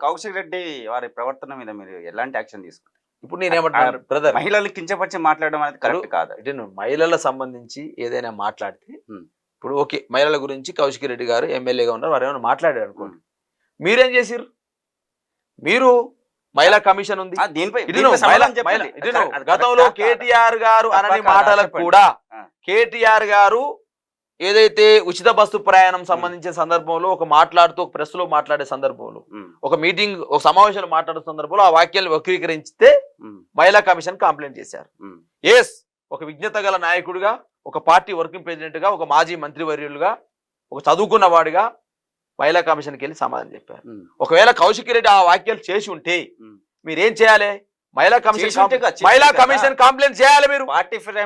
కౌశిక్ రెడ్డి వారి ప్రవర్తన మీద మీరు ఎలాంటి యాక్షన్ తీసుకుంటారు? ఇప్పుడు నేనేమంటున్నాను బ్రదర్, మహిళలు కించపరిచి మాట్లాడడం అనేది కరెక్ట్ కాదు. అంటే నువ్వు మహిళల సంబంధించి ఏదైనా మాట్లాడితే ఇప్పుడు ఓకే, మహిళల గురించి కౌశిక్ రెడ్డి గారు ఎమ్మెల్యేగా ఉన్నారు, వారు ఏమైనా మాట్లాడారు అనుకోండి, మీరేం చేసిర్రు? మీరు మహిళా కమిషన్ ఉంది, గతంలో కేటీఆర్ గారు అనని మాటలకు కూడా కేటీఆర్ గారు ఏదైతే ఉచిత బస్సు ప్రయాణం సంబంధించిన సందర్భంలో ఒక మాట్లాడుతూ ఒక ప్రెస్ లో మాట్లాడే సందర్భంలో ఒక మీటింగ్ ఒక సమావేశంలో మాట్లాడే సందర్భంలో ఆ వాక్యాలను వక్రీకరించితే మహిళా కమిషన్ కంప్లైంట్ చేశారు. ఎస్, ఒక విజ్ఞత గల నాయకుడిగా, ఒక పార్టీ వర్కింగ్ ప్రెసిడెంట్ గా, ఒక మాజీ మంత్రివర్యులుగా, ఒక చదువుకున్న వాడిగా మహిళా కమిషన్కి వెళ్ళి సమాధానం చెప్పారు. ఒకవేళ కౌశిక్ రెడ్డి ఆ వాక్యాలు చేసి ఉంటే మీరేం చేయాలి? మహిళా కమిషన్ కంప్లైంట్ చేయాలి.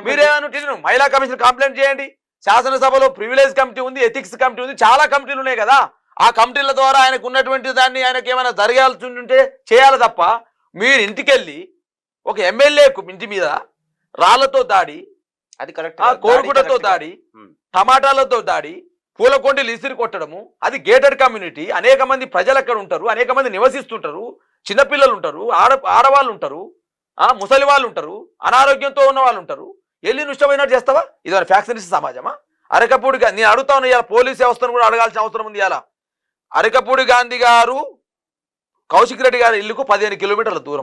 మీరేమను మహిళా కమిషన్ కంప్లైంట్ చేయండి. శాసనసభలో ప్రివిలేజ్ కమిటీ ఉంది, ఎథిక్స్ కమిటీ ఉంది, చాలా కమిటీలు ఉన్నాయి కదా. ఆ కమిటీల ద్వారా ఆయనకు ఉన్నటువంటి దాన్ని ఆయనకి ఏమైనా జరగాల్సి ఉంటే చేయాలి తప్ప మీరు ఇంటికెళ్ళి ఒక ఎమ్మెల్యేకు ఇంటి మీద రాళ్లతో దాడి, అది కరెక్ట్, కోరుకుటతో దాడి, టమాటాలతో దాడి, పూలకొండలు ఇసిరి కొట్టడము, అది గేటెడ్ కమ్యూనిటీ, అనేక మంది ప్రజలు అక్కడ ఉంటారు, అనేక మంది నివసిస్తుంటారు, చిన్నపిల్లలు ఉంటారు, ఆడవాళ్ళు ఉంటారు, ముసలి వాళ్ళు ఉంటారు, అనారోగ్యంతో ఉన్న వాళ్ళు ఉంటారు. వెళ్ళి నుష్టమైనట్టు చేస్తావా? ఇది ఫ్యాక్షనిస్ట్ సమాజమా? అరకపూడి నేను అడుగుతా ఉన్నా, ఇవాళ పోలీస్ వ్యవస్థను కూడా అడగాల్సిన అవసరం ఉంది. ఇలా అరకపూడి గాంధీ గారు కౌశిక్ రెడ్డి గారి ఇల్లుకు 15 కిలోమీటర్ల దూరం,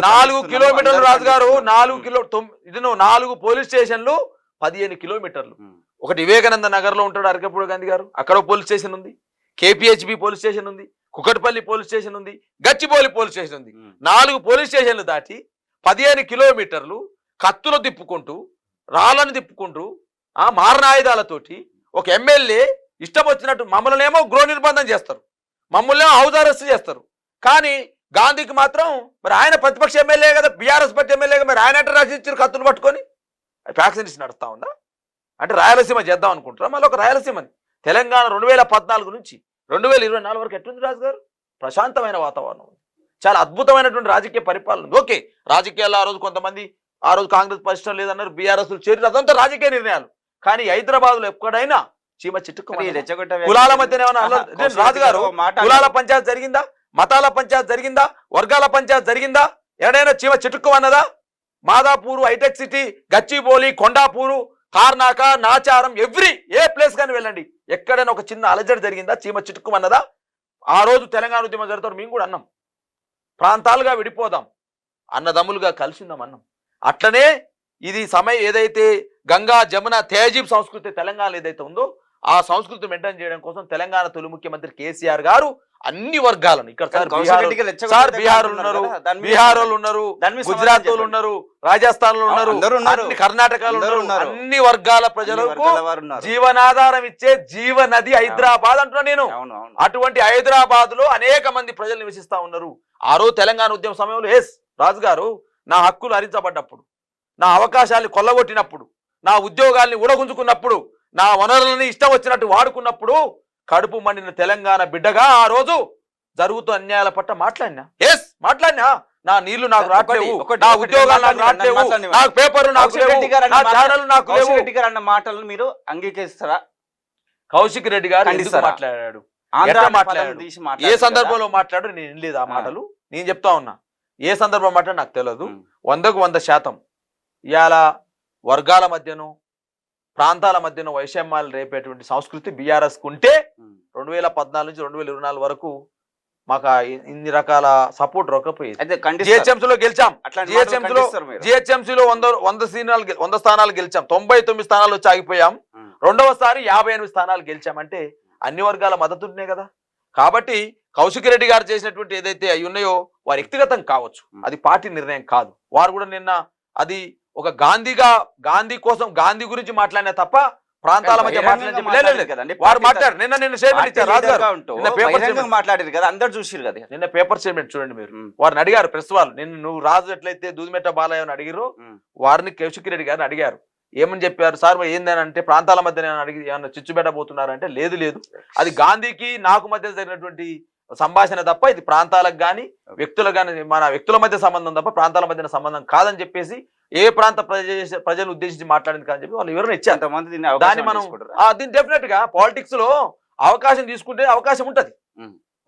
4 కిలోమీటర్లు రాజుగారు, 4 పోలీస్ స్టేషన్లు 15 కిలోమీటర్లు. ఒకటి వివేకానంద నగర్ లో ఉంటాడు అరకపూడి గాంధీ గారు, అక్కడ పోలీస్ స్టేషన్ ఉంది, కేపీహెచ్బి పోలీస్ స్టేషన్ ఉంది, కుకట్పల్లి పోలీస్ స్టేషన్ ఉంది, గచ్చిబౌలి పోలీస్ స్టేషన్ ఉంది. 4 పోలీస్ స్టేషన్లు దాటి 15 కిలోమీటర్లు కత్తులు తిప్పుకుంటూ, రాళ్ళను తిప్పుకుంటూ, మారణాయుధాలతోటి ఒక ఎమ్మెల్యే ఇష్టం వచ్చినట్టు మమ్మల్ని ఏమో గృహ నిర్బంధం చేస్తారు, మమ్మల్ని ఏమో హౌస్ అరెస్ట్ చేస్తారు. కానీ గాంధీకి మాత్రం మరి ఆయన ప్రతిపక్ష ఎమ్మెల్యే కదా, బీఆర్ఎస్ పార్టీ ఎమ్మెల్యేగా మరి ఆయన అంటే రచించారు కత్తులు పట్టుకొని. ఫ్యాక్షనిస్ట్ నడుస్తా ఉందా? అంటే రాయలసీమ చేద్దాం అనుకుంటారా? మళ్ళీ ఒక రాయలసీమని తెలంగాణ 2014 నుంచి 2024 వరకు ఎట్లుంది రాజు గారు? ప్రశాంతమైన వాతావరణం ఉంది, చాలా అద్భుతమైనటువంటి రాజకీయ పరిపాలన ఉంది. ఓకే, రాజకీయాల్లో ఆ రోజు కొంతమంది ఆ రోజు కాంగ్రెస్ పరిశ్రమ లేదన్నారు, బీఆర్ఎస్ చేరి, అదంతా రాజకీయ నిర్ణయాలు. కానీ హైదరాబాద్ లో ఎక్కడైనా చీమ చిట్టుకు కులాల మధ్యన ఏమన్నా రాజుగారు కులాల పంచాయతీ జరిగిందా? మతాల పంచాయతీ జరిగిందా? వర్గాల పంచాయతీ జరిగిందా? ఎక్కడైనా చీమ చిట్టుకు అన్నదా? మాదాపూరు, హైటెక్ సిటీ, గచ్చిబౌలి, కొండాపూరు, తార్నాక, నాచారం, ఏ ప్లేస్ కానీ వెళ్ళండి, ఎక్కడైనా ఒక చిన్న అలజడి జరిగిందా? చీమ చిట్టుకు అన్నదా? ఆ రోజు తెలంగాణ ఉద్యమం జరుగుతారు, మేము కూడా అన్నాం, ప్రాంతాలుగా విడిపోదాం, అన్నదమ్ములుగా కలిసిందాం అన్నాం. అట్లనే ఇది ఏదైతే గంగా జమున తేజీబ్ సంస్కృతి తెలంగాణ ఏదైతే ఉందో ఆ సంస్కృతి మెయింటైన్ చేయడం కోసం తెలంగాణ తొలి ముఖ్యమంత్రి కేసీఆర్ గారు అన్ని వర్గాలను ఇక్కడ బీహార్ ఉన్నారు, గుజరాత్ వాళ్ళు ఉన్నారు, రాజస్థాన్ లో ఉన్నారు, కర్ణాటకలో ఉన్నారు, అన్ని వర్గాల ప్రజలకు జీవనాధారం ఇచ్చే జీవనది హైదరాబాద్ అంటున్నా నేను. అటువంటి హైదరాబాద్ లో అనేక మంది ప్రజలు నివసిస్తా ఉన్నారు. ఆ రోజు తెలంగాణ ఉద్యమ సమయంలో రాజు గారు నా హక్కులు హరించబడ్డప్పుడు, నా అవకాశాలను కొల్లగొట్టినప్పుడు, నా ఉద్యోగాల్ని ఊడగుంజుకున్నప్పుడు, నా వనరులని ఇష్టం వచ్చినట్టు వాడుకున్నప్పుడు కడుపు మండిన తెలంగాణ బిడ్డగా ఆ రోజు జరుగుతున్న అన్యాయాల పట్ల మాట్లాడినా. నా నీళ్లు నాకు రావట్లేవు, నా ఉద్యోగాలు నాకు రావట్లేవు, నాకు పేపర్ నాకు అన్న మాటలను మీరు అంగీకరిస్తారా? కౌశిక్ రెడ్డి గారు మాట్లాడాడు, ఏ సందర్భంలో మాట్లాడు నేను వినలేదు ఆ మాటలు. నేను చెప్తా ఉన్నా, ఏ సందర్భం మాట్లాడి నాకు తెలియదు. 100కు 100% ఇవాళ వర్గాల మధ్యను, ప్రాంతాల మధ్యన వైషమ్యాలు రేపేటువంటి సంస్కృతి బీఆర్ఎస్ ఉంటే 2014 నుంచి 2024 వరకు మాకు ఇన్ని రకాల సపోర్ట్ రొక్కపోయేది. జిహెచ్ఎంసీలో గెలిచాం, జిహెచ్ఎంసీలో 100 స్థానాలు గెలిచాం, 99 స్థానాలు వచ్చి ఆగిపోయాం. రెండవసారి 58 స్థానాలు గెలిచామంటే అన్ని వర్గాల మద్దతు ఉంటున్నాయి కదా. కాబట్టి కౌశిక్ రెడ్డి గారు చేసినటువంటి ఏదైతే అవి ఉన్నాయో వారి వ్యక్తిగతం కావచ్చు, అది పార్టీ నిర్ణయం కాదు. వారు కూడా నిన్న అది ఒక గాంధీ కోసం గాంధీ గురించి మాట్లాడినా తప్ప ప్రాంతాల మధ్య వారు మాట్లాడారు. నిన్న స్టేట్మెంట్ ఇచ్చారు, మాట్లాడారు కదా, అందరు చూసారు కదా నిన్న పేపర్ స్టేట్మెంట్ చూడండి మీరు. వారిని అడిగారు ప్రెస్ వాళ్ళు, నిన్న నువ్వు రాజు ఎట్లయితే దూదిమెట్ట బాలయ్య అని అడిగారు, వారిని కౌశిక్ రెడ్డి గారిని అడిగారు. ఏమని చెప్పారు? సార్ ఏందని అంటే ప్రాంతాల మధ్య అడిగి ఏమన్నా చిచ్చు పెట్టబోతున్నారంటే లేదు, అది గాంధీకి నాకు మధ్య జరిగినటువంటి సంభాషణ తప్ప ఇది ప్రాంతాలకు కానీ వ్యక్తులకు కానీ మన వ్యక్తుల మధ్య సంబంధం తప్ప ప్రాంతాల మధ్య సంబంధం కాదని చెప్పేసి ఏ ప్రాంత ప్రజలు ఉద్దేశించి మాట్లాడింది కాదని చెప్పి వాళ్ళు వివరణ ఇచ్చారు. దాన్ని మనం దీన్ని డెఫినెట్ గా పాలిటిక్స్ లో అవకాశం తీసుకుంటే అవకాశం ఉంటది,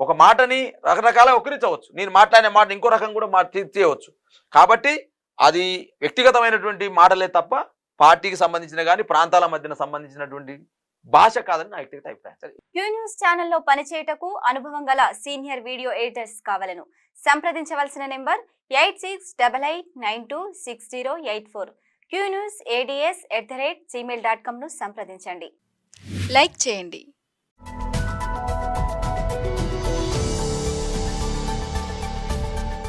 ఒక మాటని రకరకాల వక్రించవచ్చు, నేను మాట్లాడిన మాట ఇంకో రకం కూడా చేయవచ్చు. కాబట్టి అది వ్యక్తిగతమైనటువంటి మాటలే తప్ప పార్టీకి సంబంధించిన కానీ ప్రాంతాల మధ్యన సంబంధించినటువంటి భాష కాదని నా వ్యక్తిగత అభిప్రాయం. క్యూ న్యూస్ ఛానల్లో పనిచేయటకు అనుభవం గల సీనియర్ వీడియో ఎడిటర్స్ కావాలను సంప్రదించవలసిన నెంబర్ 8688926084. qnewsads@gmail.com ను సంప్రదించండి. లైక్ చేయండి,